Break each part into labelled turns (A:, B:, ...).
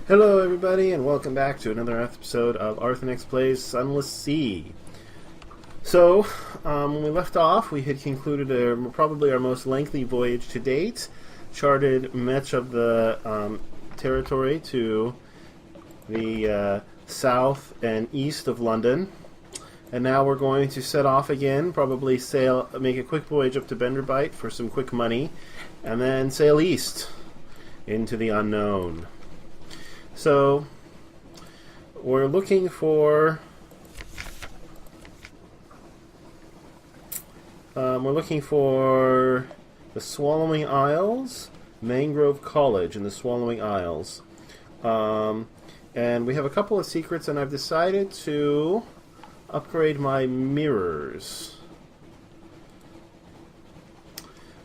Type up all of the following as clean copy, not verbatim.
A: Hello everybody and welcome back to another episode of Arthenex Plays Sunless Sea. So, when we left off, we had concluded probably our most lengthy voyage to date, charted much of the territory to the south and east of London, and now we're going to set off again, probably make a quick voyage up to Benderbite for some quick money, and then sail east into the unknown. So, we're looking for the Swallowing Isles, Mangrove College in the Swallowing Isles, and we have a couple of secrets, and I've decided to upgrade my mirrors,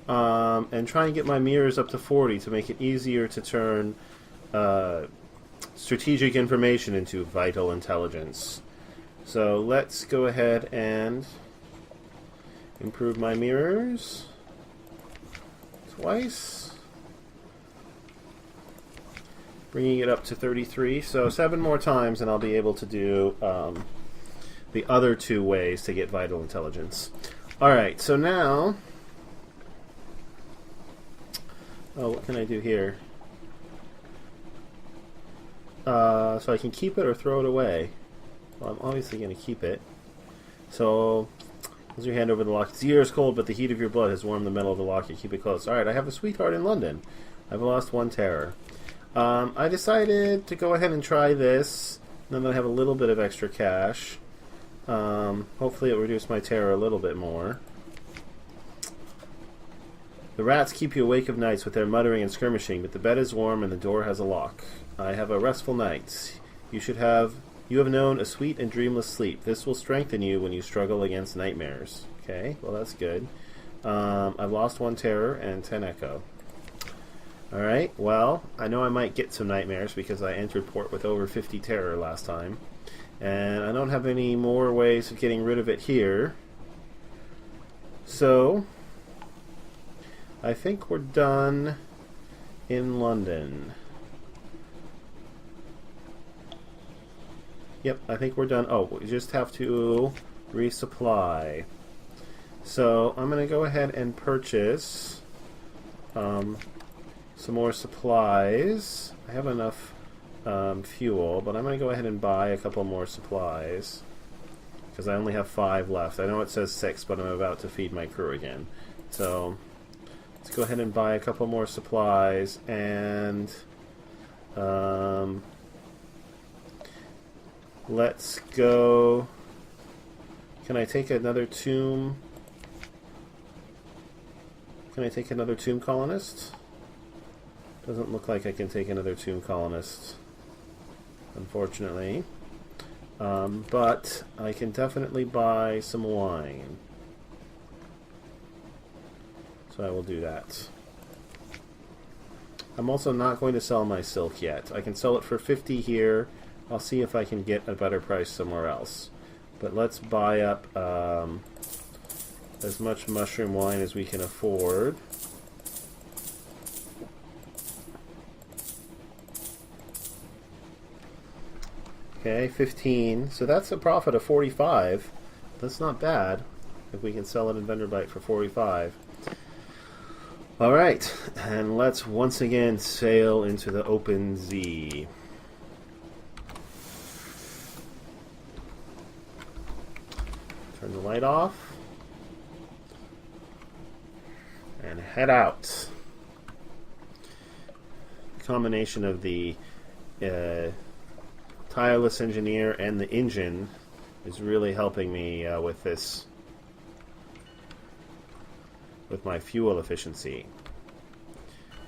A: and try and get my mirrors up to 40 to make it easier to turn strategic information into vital intelligence. So let's go ahead and improve my mirrors twice, bringing it up to 33. So 7 more times and I'll be able to do the other 2 ways to get vital intelligence. Alright, so now what can I do here? So I can keep it or throw it away. Well, I'm obviously going to keep it. So, as your hand over the lock, the air is cold, but the heat of your blood has warmed the metal of the lock. You keep it close. Alright, I have a sweetheart in London. I've lost 1 terror. I decided to go ahead and try this, now that I have a little bit of extra cash. Hopefully it'll reduce my terror a little bit more. The rats keep you awake of nights with their muttering and skirmishing, but the bed is warm and the door has a lock. I have a restful night. You have known a sweet and dreamless sleep. This will strengthen you when you struggle against nightmares. Okay, well that's good. I've lost 1 terror and 10 echo. Alright, well, I know I might get some nightmares because I entered port with over 50 terror last time. And I don't have any more ways of getting rid of it here. So, I think we're done in London. Yep, I think we're done. Oh, we just have to resupply. So I'm going to go ahead and purchase some more supplies. I have enough fuel, but I'm going to go ahead and buy a couple more supplies because I only have 5 left. I know it says 6, but I'm about to feed my crew again. So let's go ahead and buy a couple more supplies, and let's go. Can I take another tomb? Can I take another tomb colonist? Doesn't look like I can take another tomb colonist, unfortunately. But I can definitely buy some wine. So I will do that. I'm also not going to sell my silk yet. I can sell it for 50 here. I'll see if I can get a better price somewhere else. But let's buy up as much mushroom wine as we can afford. Okay, 15. So that's a profit of 45. That's not bad if we can sell it in Benderbite for 45. Alright, and let's once again sail into the open sea. Turn the light off and head out. The combination of the tireless engineer and the engine is really helping me with this, with my fuel efficiency.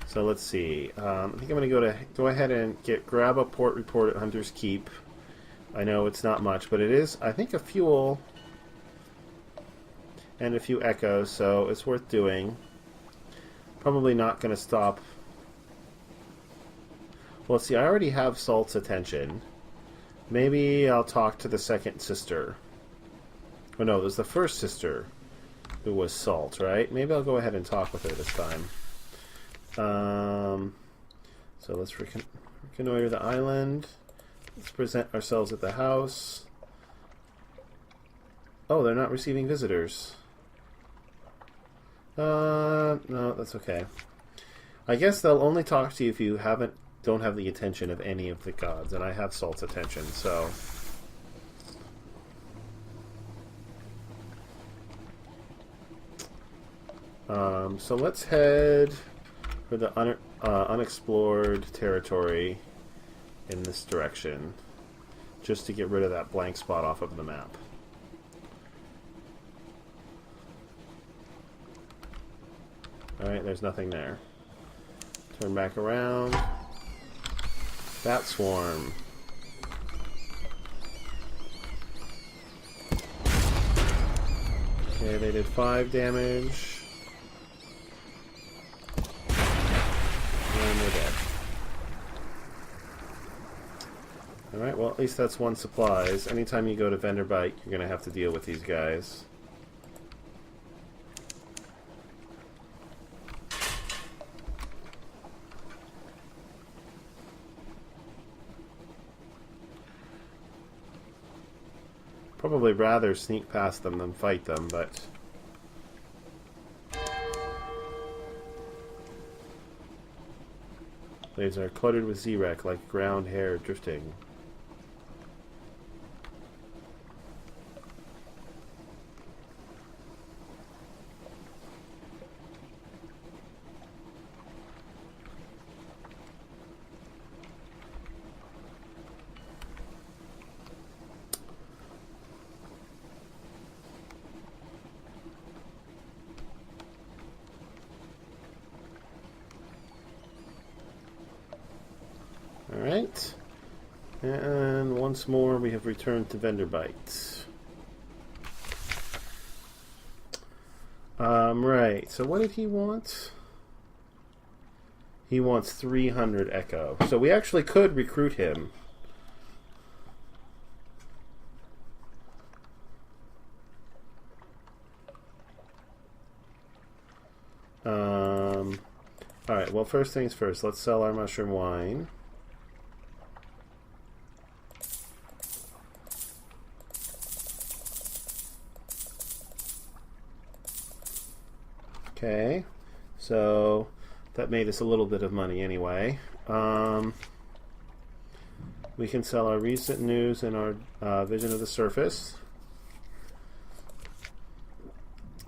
A: So let's see. I think I'm going to go ahead and grab a port report at Hunter's Keep. I know it's not much, but it is, I think, a fuel and a few echoes, so it's worth doing. Probably not going to stop. Well, see, I already have Salt's attention. Maybe I'll talk to the second sister. Oh no, it was the first sister who was Salt, right? Maybe I'll go ahead and talk with her this time. So let's reconnoiter the island. Let's present ourselves at the house. Oh, they're not receiving visitors. No, that's okay. I guess they'll only talk to you if you don't have the attention of any of the gods, and I have Salt's attention, so... So let's head for the unexplored territory in this direction, just to get rid of that blank spot off of the map. Alright, there's nothing there. Turn back around. Bat swarm. Okay, they did 5 damage. And they're dead. Alright, well at least that's 1 supplies. Anytime you go to Vendor Bite, you're going to have to deal with these guys. Probably rather sneak past them than fight them, but... Blades are cluttered with Z-Wreck like ground hair drifting. Alright, and once more we have returned to Vendor Bite. Right, so what did he want? He wants 300 Echo. So we actually could recruit him. Alright, well first things first, let's sell our mushroom wine. Okay, so that made us a little bit of money anyway. We can sell our recent news and our Vision of the Surface.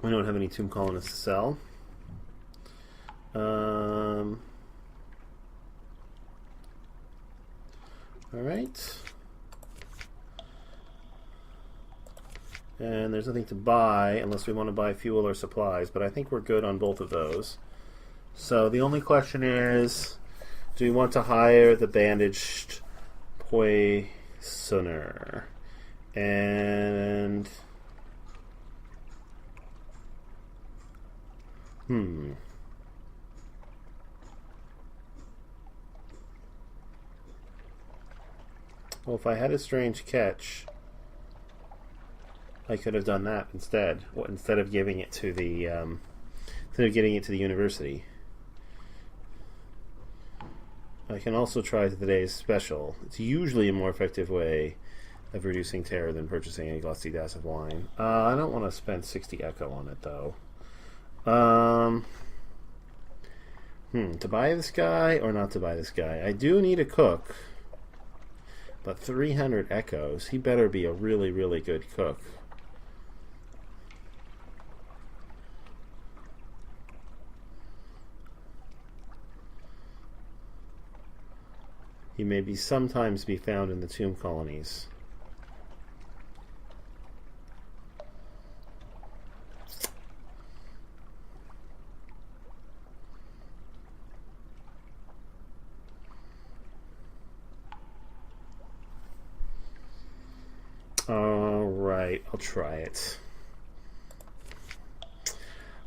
A: We don't have any Tomb Colonists to sell. Alright. And there's nothing to buy unless we want to buy fuel or supplies, but I think we're good on both of those. So the only question is, do we want to hire the bandaged poisoner? And... Well, if I had a strange catch, I could have done that instead. Instead of giving it to the, instead of getting it to the university. I can also try today's special. It's usually a more effective way of reducing terror than purchasing a glassy glass of wine. I don't want to spend 60 Echo on it though. To buy this guy or not to buy this guy? I do need a cook. But 300 Echoes, he better be a really, really good cook. He may sometimes be found in the tomb colonies. Alright, I'll try it.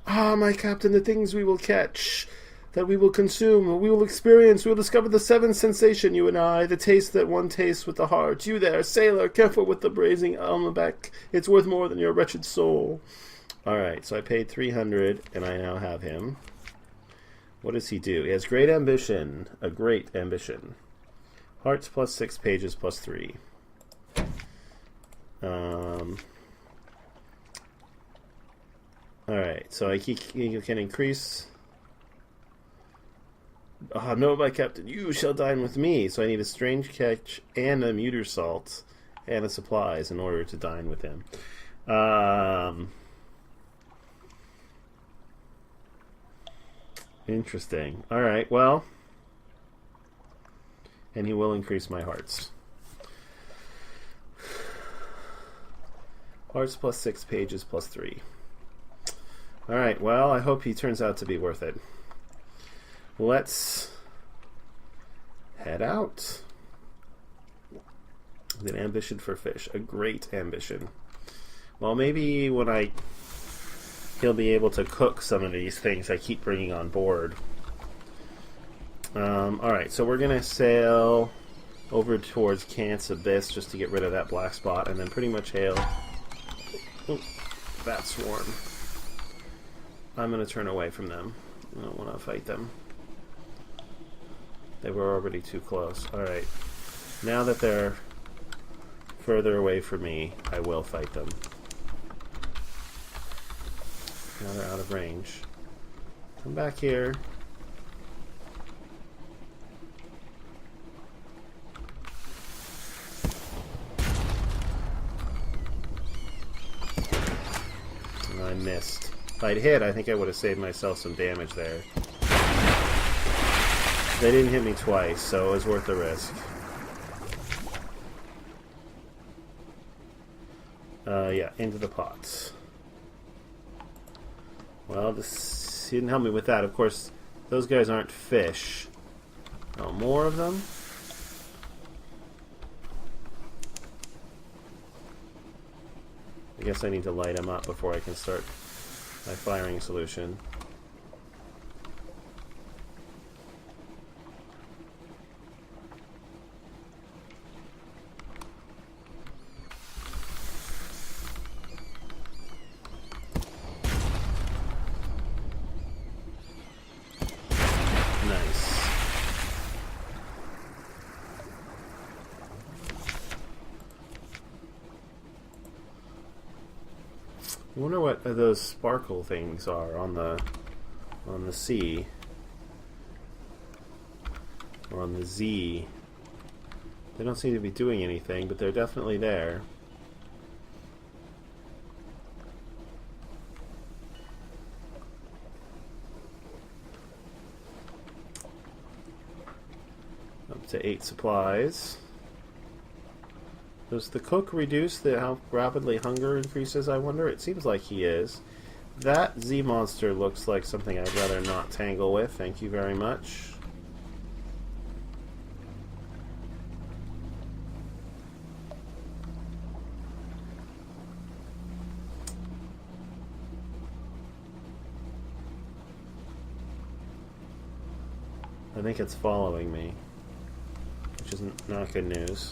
A: Ah, my captain, the things we will catch, that we will consume, we will experience, we will discover the seventh sensation, you and I, the taste that one tastes with the heart. You there, sailor, careful with the brazen almanac. It's worth more than your wretched soul. Alright, so I paid 300, and I now have him. What does he do? He has great ambition. A great ambition. Hearts plus 6, pages plus 3. Alright, so he can increase... no, my captain, you shall dine with me. So I need a strange catch and a muter salt and a supplies in order to dine with him. Interesting. Alright, well... And he will increase my hearts. Hearts plus 6, pages plus 3. Alright, well, I hope he turns out to be worth it. Let's head out. With an ambition for fish. A great ambition. Well, maybe when he'll be able to cook some of these things I keep bringing on board. Alright, so we're going to sail over towards Kant's Abyss just to get rid of that black spot, and then pretty much hail... Oh, bat swarm. I'm going to turn away from them. I don't want to fight them. They were already too close. Alright. Now that they're further away from me, I will fight them. Now they're out of range. Come back here. I missed. If I'd hit, I think I would have saved myself some damage there. They didn't hit me twice, so it was worth the risk. Yeah, into the pots. Well, this he didn't help me with that. Of course, those guys aren't fish. Oh, more of them? I guess I need to light them up before I can start my firing solution. I wonder what those sparkle things are on the sea or on the Z. They don't seem to be doing anything, but they're definitely there. Up to 8 supplies. Does the cook reduce how rapidly hunger increases, I wonder? It seems like he is. That Z monster looks like something I'd rather not tangle with. Thank you very much. I think it's following me, which is not good news.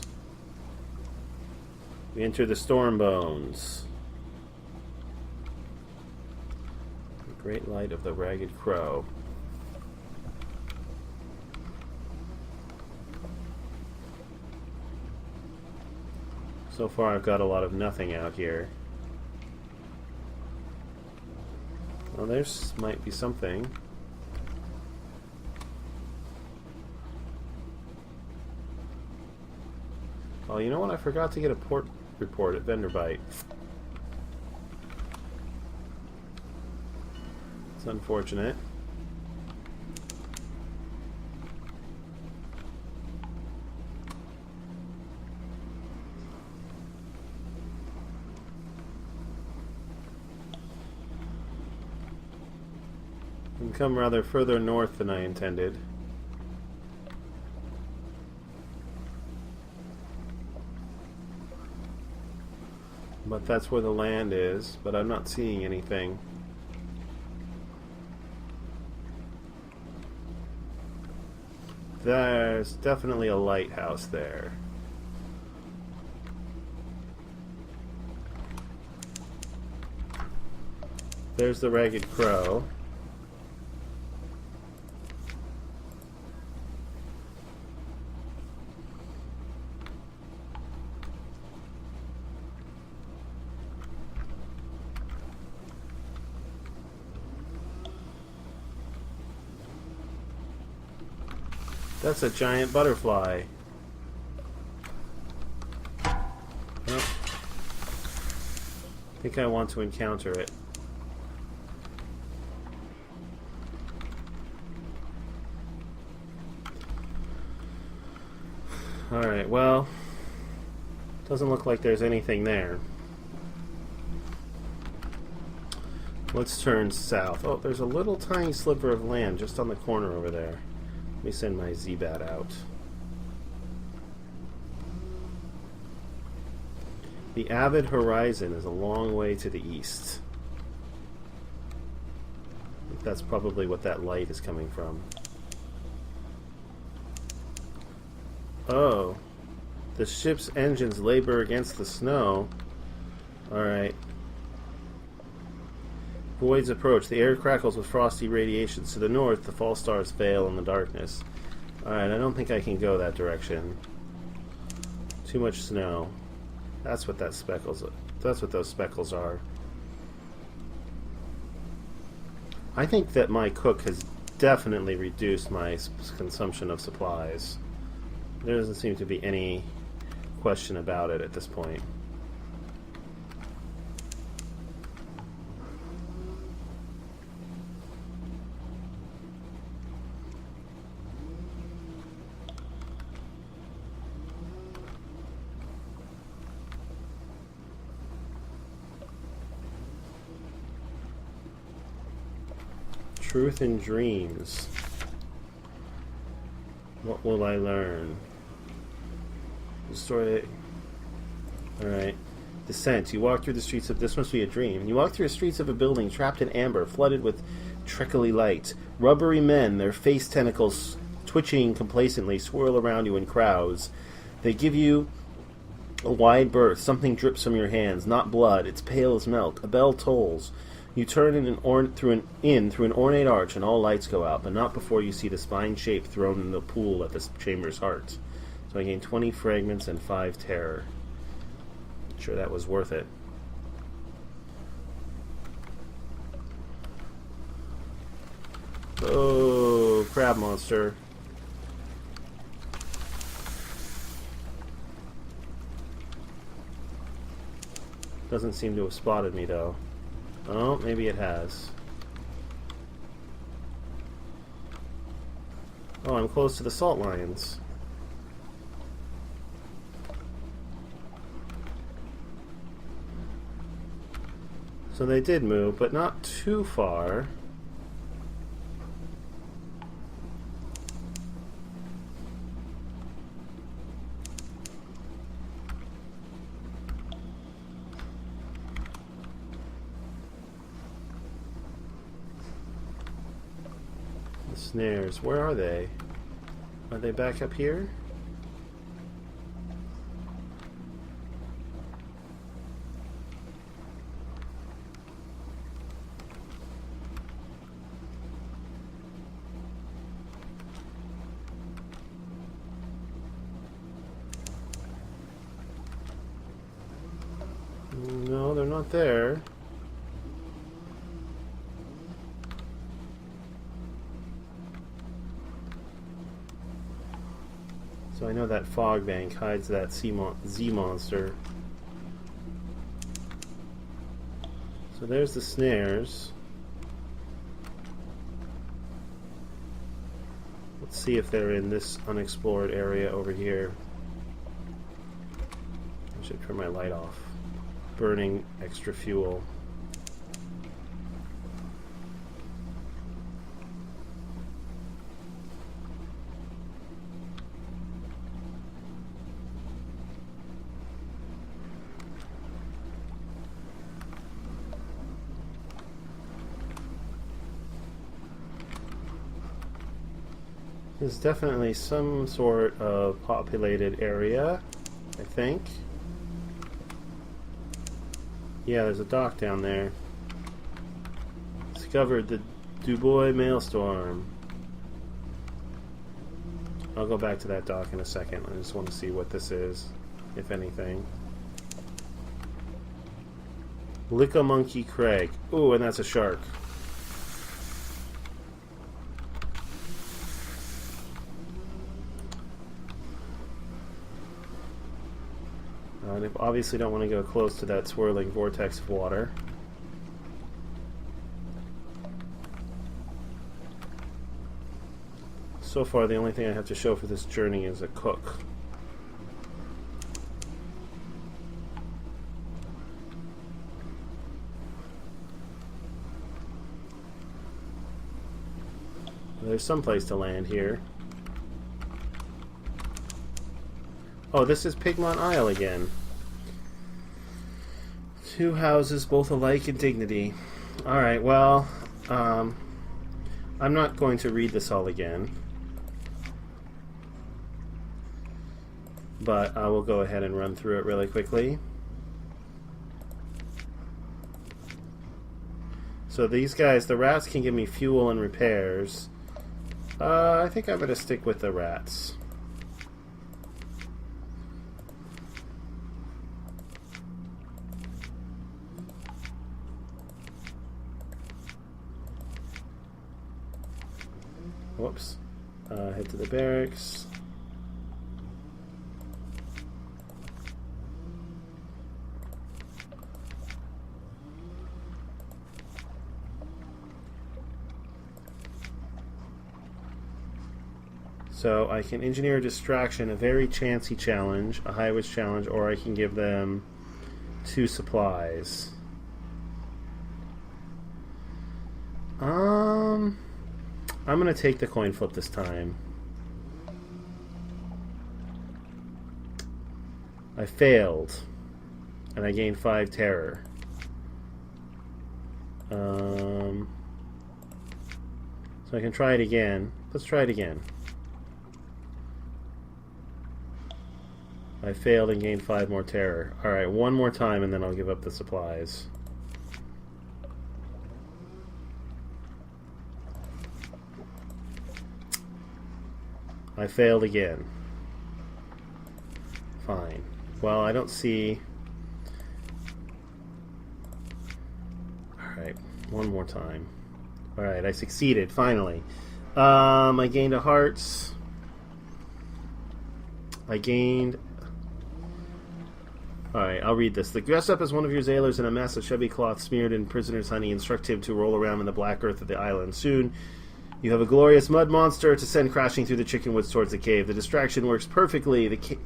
A: We enter the storm bones. The great light of the ragged crow. So far I've got a lot of nothing out here. Well, there's might be something. Oh, you know what? I forgot to get a port report at Venderbite. It's unfortunate. We've come rather further north than I intended. But that's where the land is, but I'm not seeing anything. There's definitely a lighthouse there. There's the Ragged Crow. That's a giant butterfly. Oh. I think I want to encounter it. Alright, well, doesn't look like there's anything there. Let's turn south. Oh, there's a little tiny sliver of land just on the corner over there. Let me send my Z-Bat out. The avid horizon is a long way to the east. I think that's probably what that light is coming from. Oh. The ship's engines labor against the snow. Alright. Voids approach. The air crackles with frosty radiations. To the north, the fall stars veil in the darkness. Alright, I don't think I can go that direction. Too much snow. That's what those speckles are. I think that my cook has definitely reduced my consumption of supplies. There doesn't seem to be any question about it at this point. Truth and dreams. What will I learn? Story. Alright. Descent. You walk through the streets of... This must be a dream. You walk through the streets of a building trapped in amber, flooded with trickly light. Rubbery men, their face tentacles twitching complacently, swirl around you in crowds. They give you a wide berth. Something drips from your hands. Not blood. It's pale as milk. A bell tolls. You turn through an ornate arch, and all lights go out, but not before you see the spine shape thrown in the pool at the chamber's heart. So I gained 20 fragments and 5 terror. Sure, that was worth it. Oh, crab monster. Doesn't seem to have spotted me, though. Oh, maybe it has. Oh, I'm close to the salt lions. So they did move, but not too far. Snares. Where are they? Are they back up here? No, they're not there. So I know that fog bank hides that Z monster. So there's the snares. Let's see if they're in this unexplored area over here. I should turn my light off. Burning extra fuel. There's definitely some sort of populated area, I think. Yeah, there's a dock down there. Discovered the Dubois maelstrom. I'll go back to that dock in a second. I just want to see what this is, if anything. Lickamonkey Crag. Ooh, and that's a shark. I obviously don't want to go close to that swirling vortex of water. So far, the only thing I have to show for this journey is a cook. There's some place to land here. Oh, this is Pigmont Isle again. Two houses, both alike in dignity. Alright, well, I'm not going to read this all again. But I will go ahead and run through it really quickly. So these guys, the rats can give me fuel and repairs. I think I'm going to stick with the rats. Whoops. Head to the barracks. So I can engineer a distraction, a very chancy challenge, a high risk challenge, or I can give them 2 supplies. I'm going to take the coin flip this time. I failed, and I gained 5 terror. So I can try it again. Let's try it again. I failed and gained 5 more terror. Alright, one more time and then I'll give up the supplies. I failed again. Fine. Well, I don't see... Alright, one more time. Alright, I succeeded, finally. I gained a hearts. I gained... Alright, I'll read this. Dress up as one of your sailors in a mass of shabby cloth smeared in prisoner's honey. Instruct him to roll around in the black earth of the island. Soon, you have a glorious mud monster to send crashing through the chicken woods towards the cave. The distraction works perfectly. The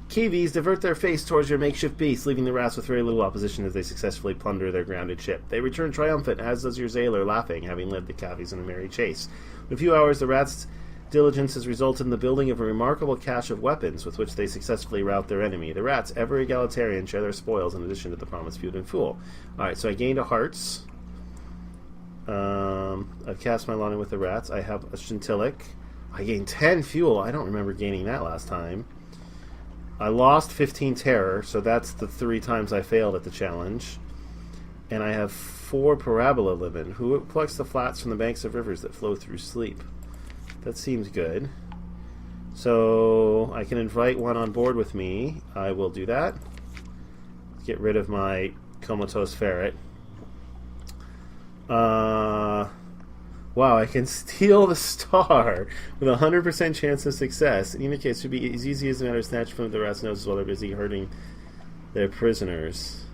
A: KVs divert their face towards your makeshift beast, leaving the rats with very little opposition as they successfully plunder their grounded ship. They return triumphant, as does your sailor, laughing, having led the cavies in a merry chase. In a few hours, the rats' diligence has resulted in the building of a remarkable cache of weapons with which they successfully rout their enemy. The rats, ever egalitarian, share their spoils in addition to the promised feud and fool. Alright, so I gained a hearts. I've cast my lot in with the rats. I have a Scintillic. I gained 10 fuel. I don't remember gaining that last time. I lost 15 terror, so that's the 3 times I failed at the challenge. And I have 4 parabola living. Who plucks the flats from the banks of rivers that flow through sleep? That seems good. So I can invite one on board with me. I will do that. Get rid of my comatose ferret. Wow, I can steal the star with a 100% chance of success. In any case, it would be as easy as a matter of snatching from the rat's noses while they're busy hurting their prisoners.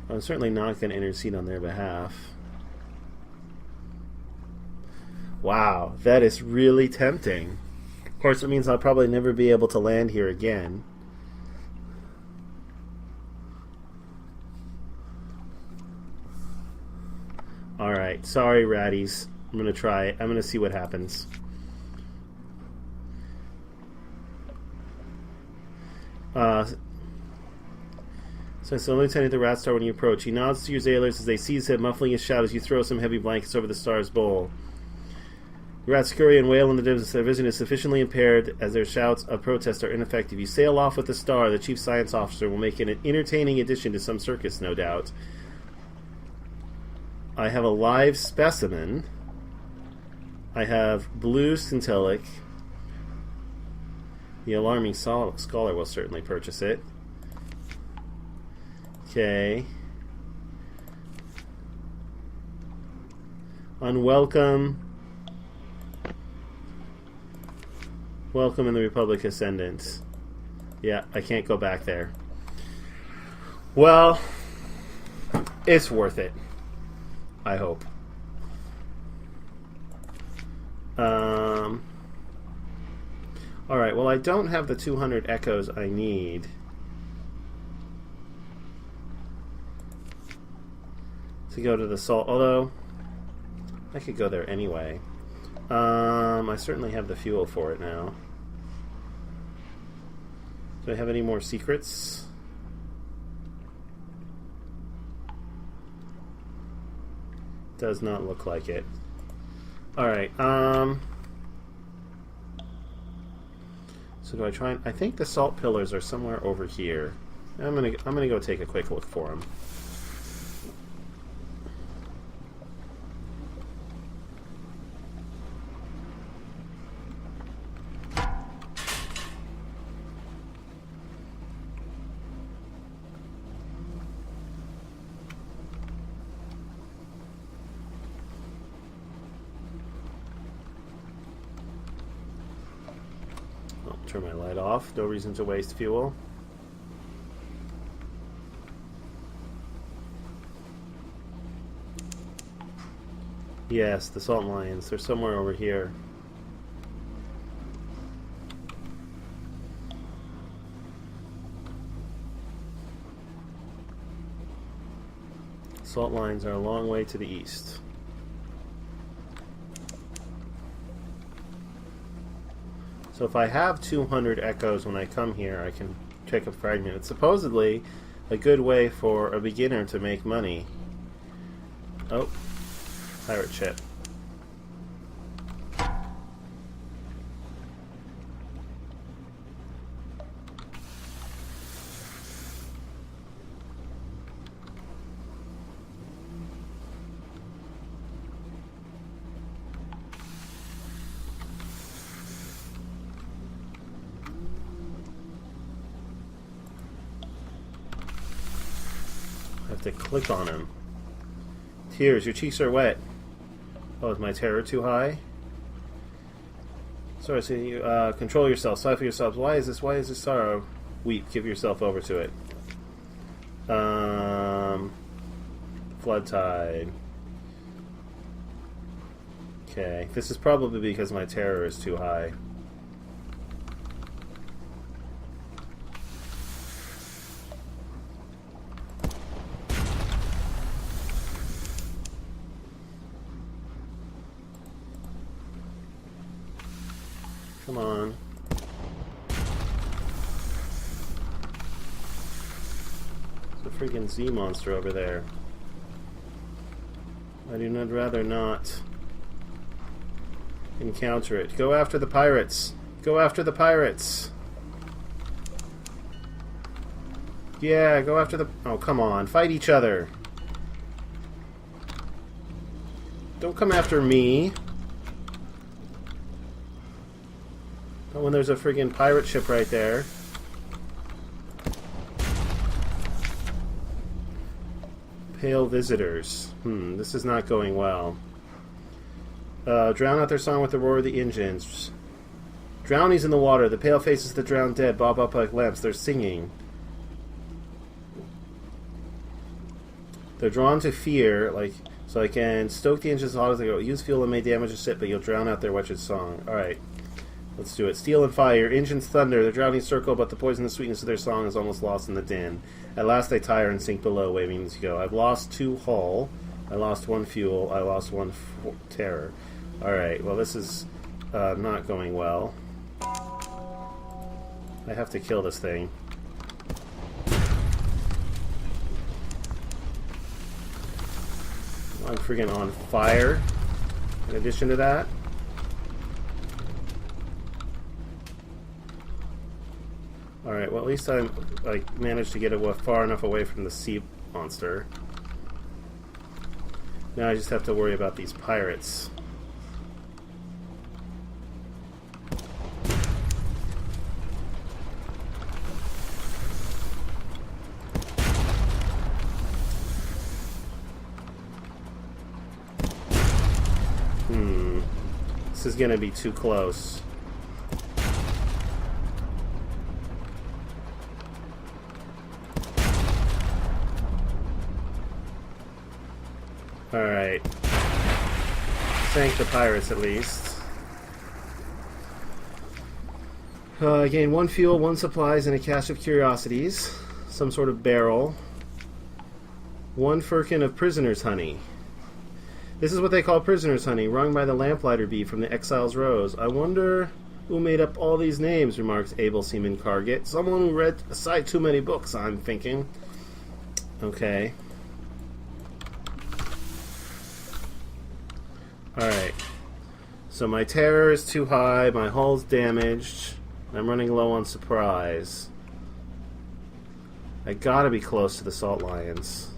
A: I'm certainly not going to intercede on their behalf. Wow, that is really tempting. Of course, it means I'll probably never be able to land here again. Alright, sorry, ratties. I'm going to try it. I'm going to see what happens. So it's the Lieutenant the Rat Star when you approach. He nods to your sailors as they seize him, muffling his shout as you throw some heavy blankets over the star's bowl. The rats scurry and wail in the distance. Their vision is sufficiently impaired as their shouts of protest are ineffective. You sail off with the star. The chief science officer will make an entertaining addition to some circus, no doubt. I have a live specimen. I have blue Scintillic. The alarming scholar will certainly purchase it. Okay. Unwelcome. Welcome in the Republic Ascendant. Yeah, I can't go back there. Well, it's worth it. I hope. Alright, well I don't have the 200 echoes I need. To go to the salt, although I could go there anyway. I certainly have the fuel for it now. Do I have any more secrets? Does not look like it. Alright, so do I try and... I think the salt pillars are somewhere over here. I'm gonna go take a quick look for them. Turn my light off. No reason to waste fuel. Yes, the salt lions. They're somewhere over here. Salt lions are a long way to the east. So if I have 200 echoes when I come here, I can take a fragment. It's supposedly a good way for a beginner to make money. Oh, pirate ship. To click on him. Tears, your cheeks are wet. Oh, is my terror too high? Sorry, so you control yourself, sigh for yourselves. Why is this sorrow? Weep, give yourself over to it. Flood tide. Okay, this is probably because my terror is too high. Come on. There's a freaking Z monster over there. I do not rather not encounter it. Go after the pirates! Go after the pirates! Yeah, go after the... Oh, come on. Fight each other. Don't come after me. Not when there's a friggin' pirate ship right there. Pale visitors. This is not going well. Drown out their song with the roar of the engines. Drownies in the water. The pale faces of the drowned dead bob up like lamps. They're singing. They're drawn to fear, like... So I can stoke the engines as hot as they go. Use fuel and may damage a ship, but you'll drown out their wretched song. Alright. Let's do it. Steel and fire, engines thunder, the drowning circle, but the poisonous sweetness of their song is almost lost in the din. At last they tire and sink below, waving to go. I've lost 2 hull. I lost 1 fuel. I lost 1 terror. Alright, well this is not going well. I have to kill this thing. I'm friggin' on fire. In addition to that. Alright, well at least I managed to get it far enough away from the sea monster. Now I just have to worry about these pirates. This is going to be too close. Alright. Sank the pirates at least. Gain 1 fuel, 1 supplies, and a cache of curiosities. Some sort of barrel. 1 firkin of prisoner's honey. This is what they call prisoner's honey, wrung by the lamplighter bee from the exile's rose. I wonder who made up all these names, remarks able seaman Cargit. Someone who read a sight too many books, I'm thinking. Okay. Alright. So my terror is too high, my hull's damaged, I'm running low on supplies. I gotta be close to the salt lions.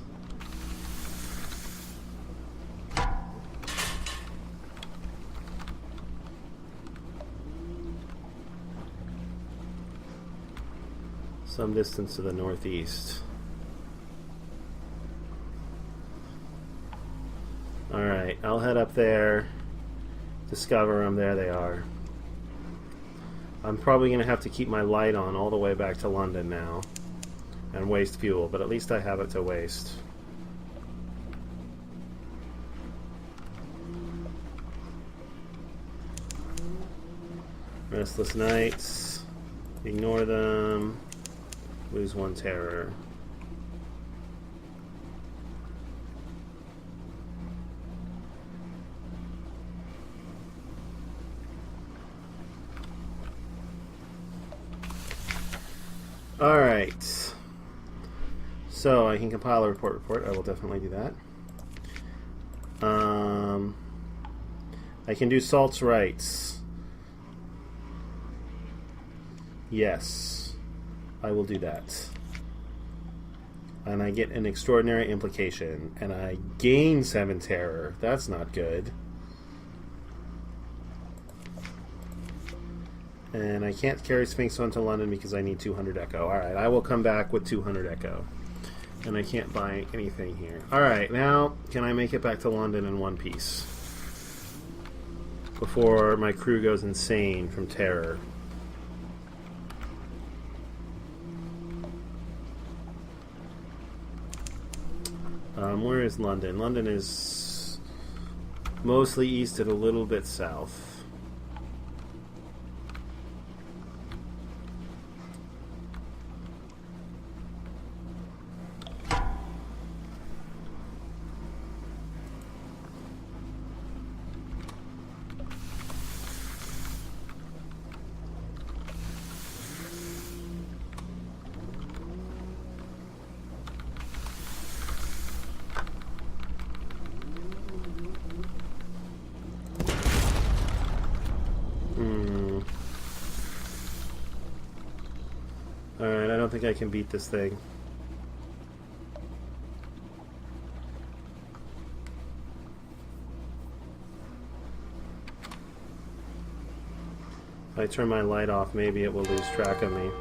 A: Some distance to the northeast. Alright, I'll head up there, discover them. There they are. I'm probably going to have to keep my light on all the way back to London now and waste fuel, but at least I have it to waste. Restless nights. Ignore them. Lose 1 terror. Alright. So I can compile a report. I will definitely do that. I can do Salt's rights. Yes. I will do that. And I get an extraordinary implication. And I gain 7 terror. That's not good. And I can't carry Sphinx on to London because I need 200 Echo. Alright, I will come back with 200 Echo. And I can't buy anything here. Alright, now can I make it back to London in one piece? Before my crew goes insane from terror. Where is London? London is mostly east and a little bit south. Alright, I don't think I can beat this thing. If I turn my light off, maybe it will lose track of me.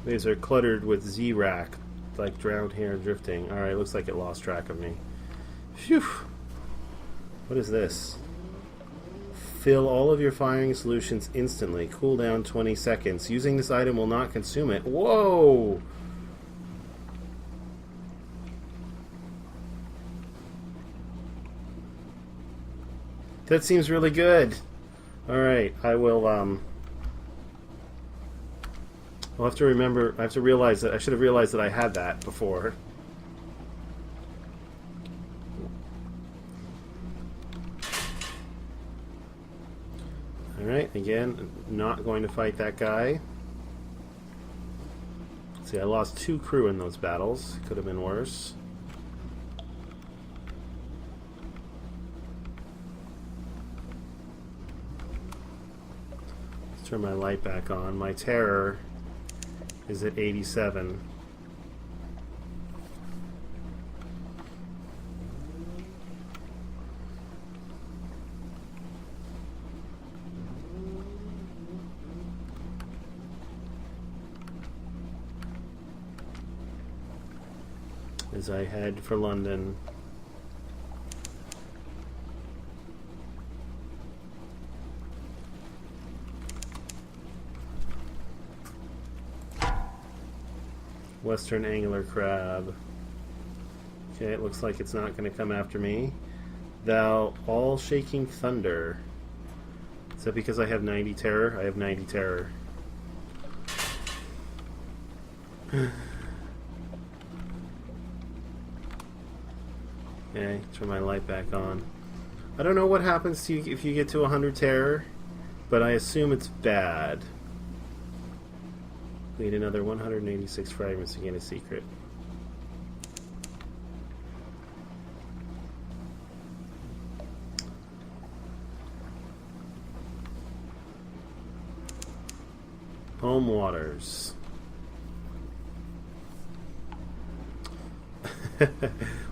A: These are cluttered with Z-rack, like drowned hair drifting. Alright, looks like it lost track of me. Phew! What is this? Fill all of your firing solutions instantly. Cool down 20 seconds. Using this item will not consume it. Whoa! That seems really good. Alright, I will, I'll have to remember, I have to realize that, I should have realized that I had that before. Alright, again, not going to fight that guy. See, I lost 2 crew in those battles. Could have been worse. Let's turn my light back on. My terror is at 87. As I head for London. Western angler crab. Okay, it looks like it's not going to come after me. Thou all shaking thunder. Is that because I have 90 terror? I have 90 terror. Okay, turn my light back on. I don't know what happens to you if you get to 100 terror, but I assume it's bad. Need another 186 fragments to gain a secret. Home waters.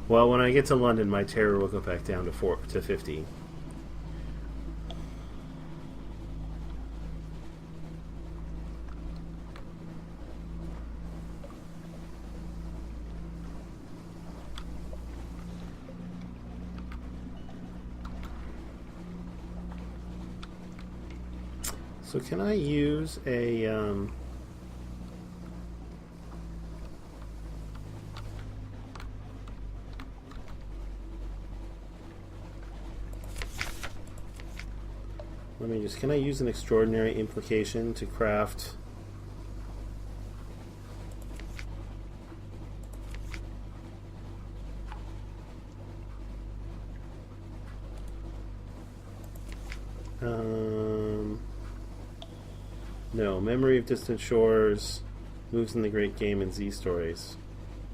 A: Well, when I get to London, my terror will go back down to 50. So can I use a can I use an extraordinary implication to craft no, Memory of Distant Shores, Moves in the Great Game, and Z Stories,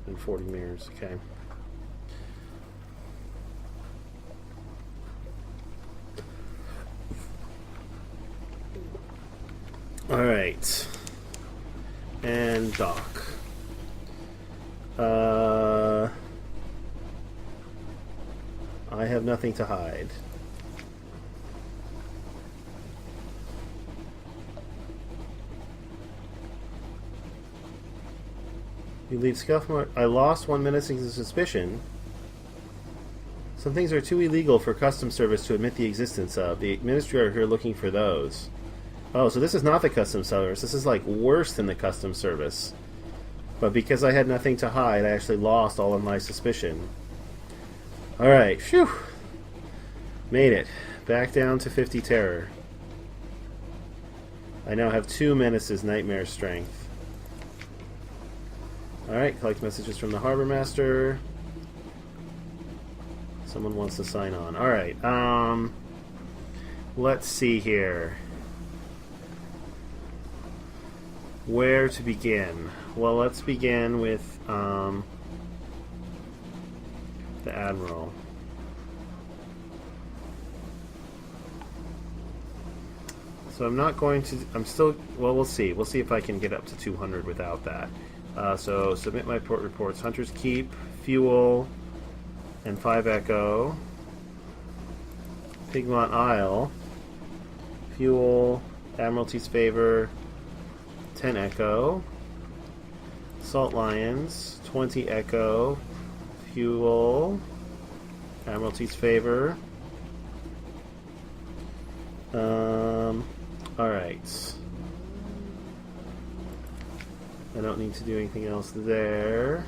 A: and 40 Mirrors. Okay. Alright. And dock. I have nothing to hide. You leave scuff mark. I lost one menacing suspicion. Some things are too illegal for customs service to admit the existence of. The ministry are here looking for those. Oh, so this is not the customs service. This is like worse than the customs service. But because I had nothing to hide, I actually lost all of my suspicion. Alright, phew. Made it. Back down to 50 terror. I now have 2 menaces, nightmare strength. Alright, collect messages from the Harbor Master. Someone wants to sign on. Alright, let's see here. Where to begin? Well, let's begin with the Admiral. So I'm not going to... I'm still... Well, we'll see. We'll see if I can get up to 200 without that. So submit my port reports. Hunter's Keep, Fuel, and 5 Echo. Pigmont Isle, Fuel, Admiralty's Favor, 10 Echo. Salt Lions, 20 Echo, Fuel, Admiralty's Favor. Alright. I don't need to do anything else there.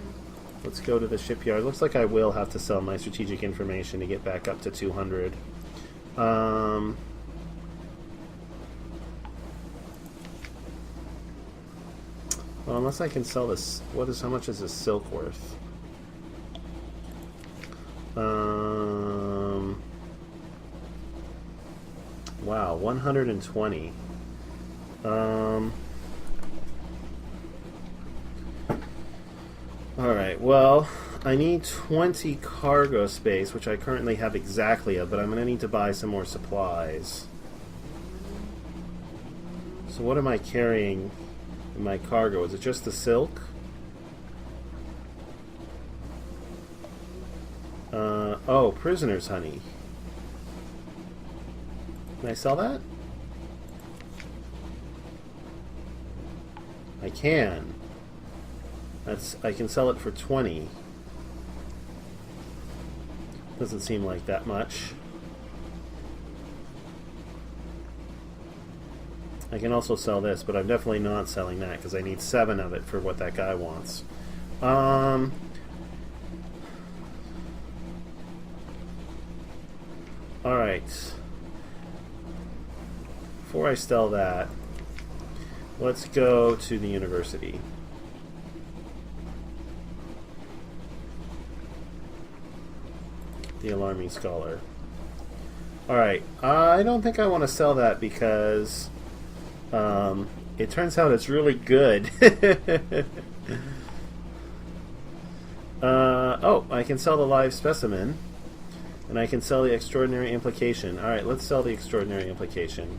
A: Let's go to the shipyard. Looks like I will have to sell my strategic information to get back up to 200. Well, unless I can sell this. How much is this silk worth? Wow, 120. Alright, well, I need 20 cargo space, which I currently have exactly of, but I'm going to need to buy some more supplies. So what am I carrying in my cargo? Is it just the silk? Oh, prisoner's honey. Can I sell that? I can. I can sell it for 20. Doesn't seem like that much. I can also sell this, but I'm definitely not selling that because I need 7 of it for what that guy wants. Um, Alright. Before I sell that, let's go to the university. The Alarming Scholar. Alright, I don't think I want to sell that because it turns out it's really good. Oh, I can sell the live specimen. And I can sell the extraordinary implication. Alright, let's sell the extraordinary implication.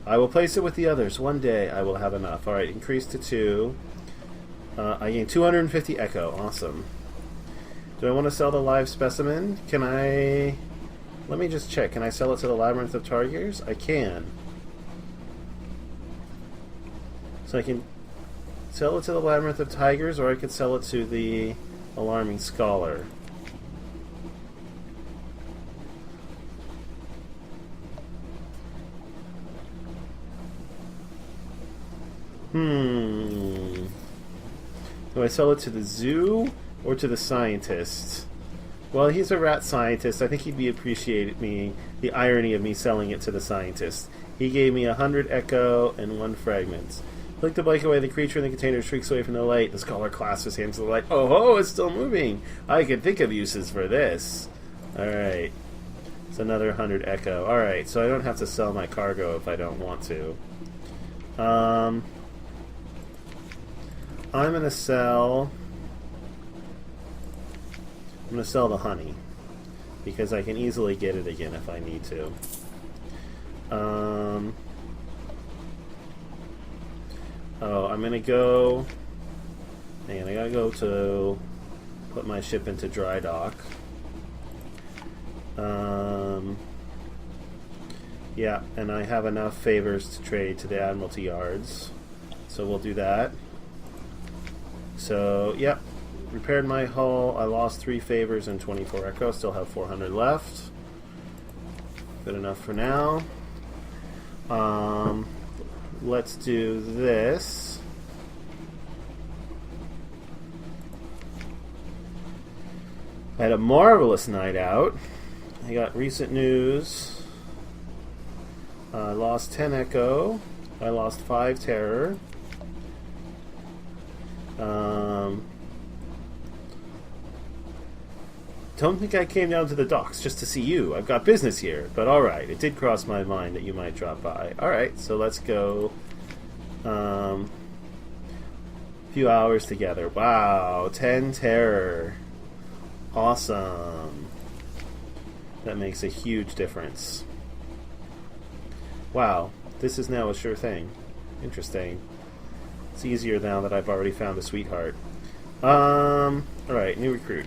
A: I will place it with the others. One day I will have enough. Alright, increase to 2. I gain 250 echo. Awesome. Do I want to sell the live specimen? Can I... Let me just check. Can I sell it to the Labyrinth of Targiers? I can. So I can sell it to the Labyrinth of Tigers, or I could sell it to the Alarming Scholar. Do I sell it to the zoo or to the scientist? Well, he's a rat scientist. I think he'd be appreciated the irony of me selling it to the scientist. He gave me 100 echo and 1 fragment. Click to blank away. The creature in the container shrieks away from the light. The scholar clasps his hands to the light. Oh ho! It's still moving. I could think of uses for this. All right. It's another 100 echo. All right. So I don't have to sell my cargo if I don't want to. I'm gonna sell the honey because I can easily get it again if I need to. Oh, I'm gonna go. Hang on, I gotta go to put my ship into dry dock. Yeah, and I have enough favors to trade to the Admiralty Yards, so we'll do that. So, yep, repaired my hull. I lost 3 favors and 24 echo. Still have 400 left. Good enough for now. Let's do this. I had a marvelous night out. I got recent news. I lost 10 echo. I lost 5 terror. Don't think I came down to the docks just to see you. I've got business here. But alright, it did cross my mind that you might drop by. Alright, so let's go a few hours together. Wow, 10 terror. Awesome. That makes a huge difference. Wow, this is now a sure thing. Interesting. It's easier now that I've already found a sweetheart. Alright, new recruit.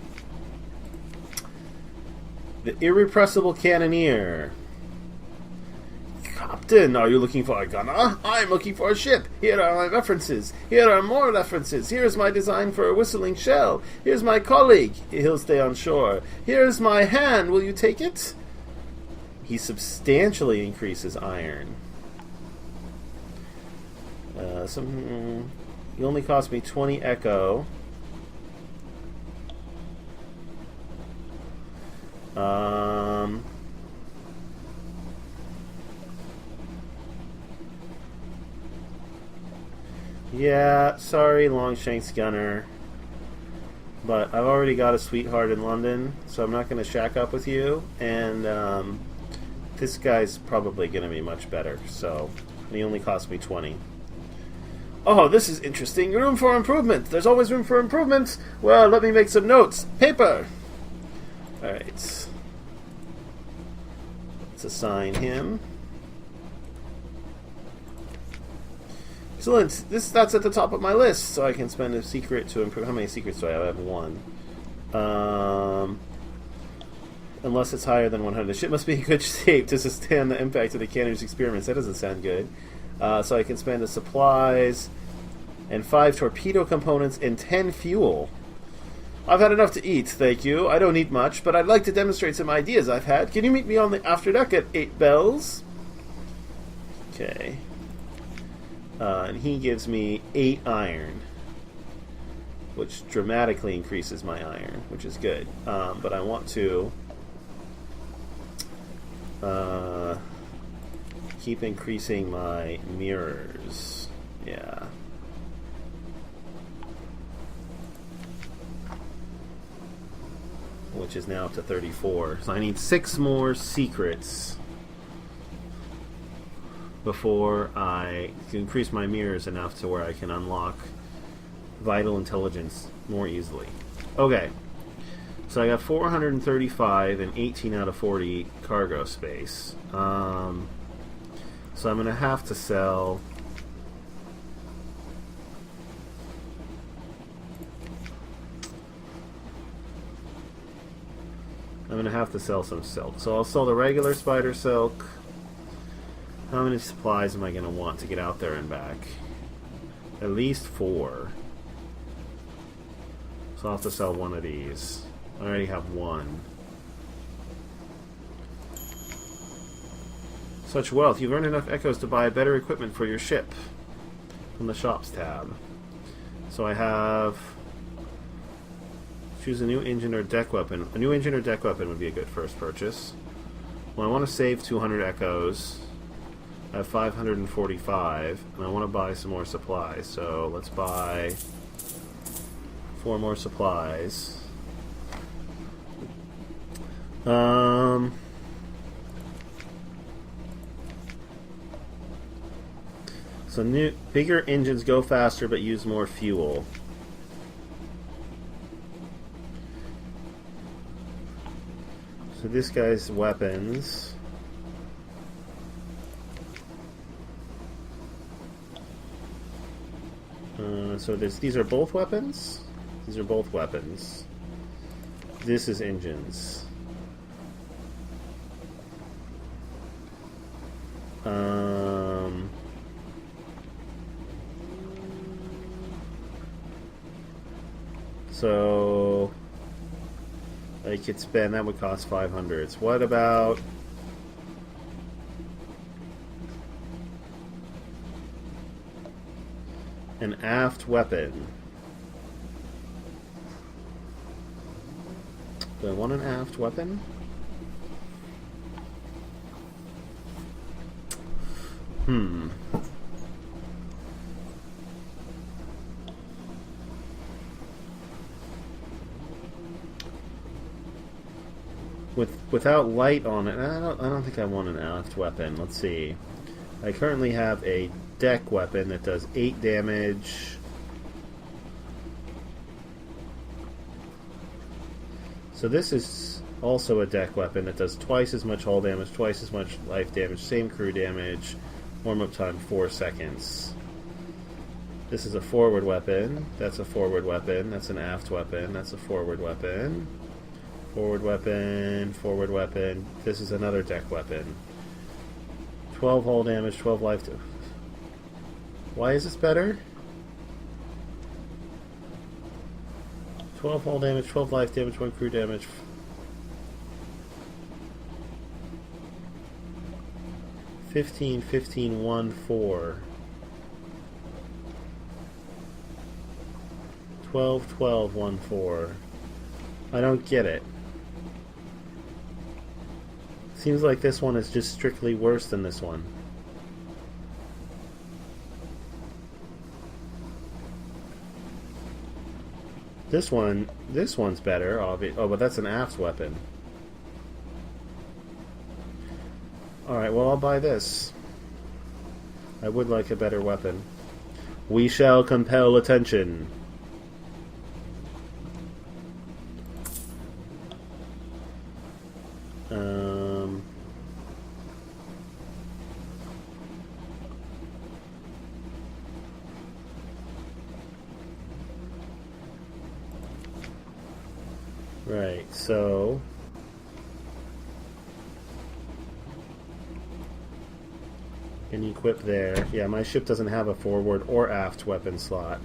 A: The Irrepressible Cannoneer. Captain, are you looking for a gunner? I'm looking for a ship. Here are my references. Here are more references. Here's my design for a whistling shell. Here's my colleague. He'll stay on shore. Here's my hand. Will you take it? He substantially increases iron. He only cost me 20 echo. Yeah, sorry, Longshanks Gunner. But I've already got a sweetheart in London, so I'm not going to shack up with you. And this guy's probably going to be much better, so he only cost me 20. Oh, this is interesting. Room for improvement. There's always room for improvement. Well, let me make some notes. Paper! Alright. Let's assign him. Excellent. That's at the top of my list, so I can spend a secret to improve. How many secrets do I have? I have 1. Unless it's higher than 100. The ship must be in good shape to sustain the impact of the cannoneer's experiments. That doesn't sound good. So I can spend the supplies and 5 torpedo components and 10 fuel. I've had enough to eat, thank you. I don't eat much, but I'd like to demonstrate some ideas I've had. Can you meet me on the afterdeck at 8 bells? Okay. And he gives me 8 iron. which dramatically increases my iron, which is good. But I want to keep increasing my mirrors. Yeah. Which is now up to 34. So I need 6 more secrets before I can increase my mirrors enough to where I can unlock vital intelligence more easily. Okay. So I got 435 and 18 out of 40 cargo space. So I'm going to have to sell... some silk. So I'll sell the regular spider silk. How many supplies am I going to want to get out there and back? At least 4. So I'll have to sell one of these. I already have one. Such wealth. You've earned enough echoes to buy better equipment for your ship. From the shops tab. So I have... choose a new engine or deck weapon. A new engine or deck weapon would be a good first purchase. Well, I want to save 200 echoes. I have 545, and I want to buy some more supplies. So let's buy 4 more supplies. So bigger engines go faster but use more fuel. So this guy's weapons. So these are both weapons? These are both weapons. This is engines. So I could spend, that would cost 500. What about an aft weapon? Do I want an aft weapon? Without light on it, I don't think I want an aft weapon. Let's see. I currently have a deck weapon that does 8 damage. So this is also a deck weapon that does twice as much hull damage, twice as much life damage, same crew damage, warm-up time 4 seconds. This is a forward weapon. That's a forward weapon. That's an aft weapon. That's a forward weapon. Forward weapon, forward weapon. This is another deck weapon. 12 hull damage, 12 life damage. Why is this better? 12 hull damage, 12 life damage, 1 crew damage. $15, $15, 1, 4. 12, 12, 1, 4. I don't get it. Seems like this one is just strictly worse than this one. This one's better, obviously. Oh, but that's an aft weapon. Alright, well, I'll buy this. I would like a better weapon. We shall compel attention. Right, so can equip there. Yeah, my ship doesn't have a forward or aft weapon slot,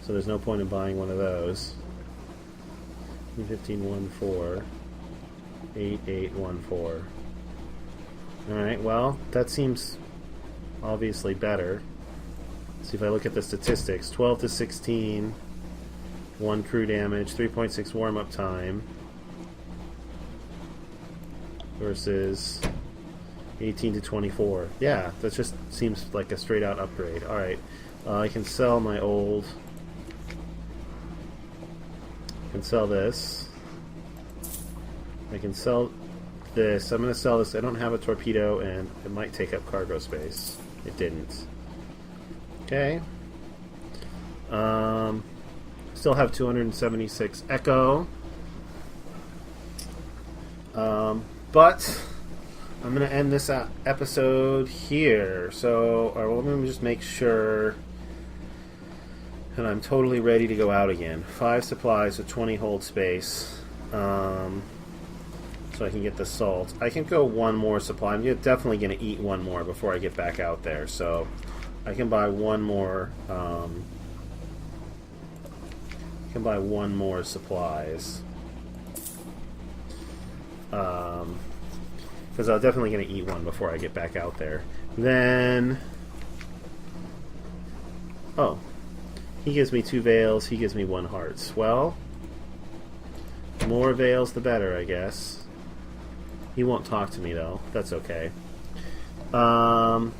A: so there's no point in buying one of those. 15, 1, 4, 8, 8, 1, 4. Alright, well, that seems obviously better. See if I look at the statistics. 12 to 16, 1 crew damage, 3.6 warm-up time versus 18 to 24. Yeah, that just seems like a straight-out upgrade. Alright, I can sell my old... I can sell this. I can sell this. I'm going to sell this. I don't have a torpedo, and it might take up cargo space. It didn't. Okay. Still have 276 Echo. But I'm going to end this episode here. So, let me just make sure that I'm totally ready to go out again. 5 supplies with 20 hold space. So I can get the salt. I can go 1 more supply. I'm definitely going to eat 1 more before I get back out there. So I can buy 1 more. I can buy 1 more supplies. Because I'm definitely going to eat 1 before I get back out there. Then, oh, he gives me 2 veils. He gives me 1 hearts. Well, the more veils, the better, I guess. He won't talk to me though. That's okay. I'd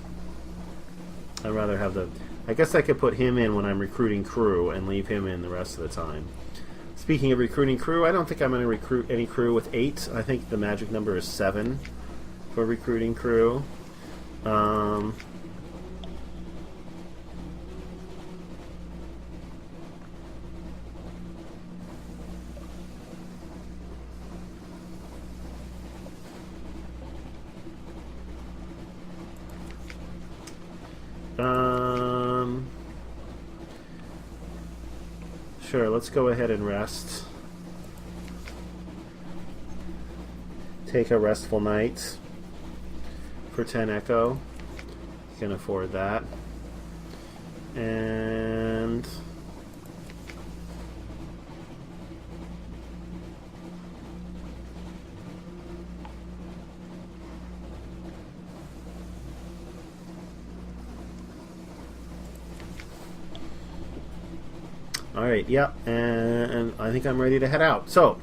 A: rather have the... I guess I could put him in when I'm recruiting crew and leave him in the rest of the time. Speaking of recruiting crew, I don't think I'm going to recruit any crew with 8. I think the magic number is 7 for recruiting crew. Sure, let's go ahead and rest. Take a restful night for 10 Echo. Can afford that. And alright, yeah, and I think I'm ready to head out. So,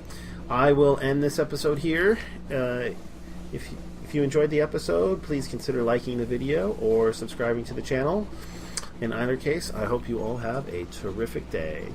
A: I will end this episode here. If you enjoyed the episode, please consider liking the video or subscribing to the channel. In either case, I hope you all have a terrific day.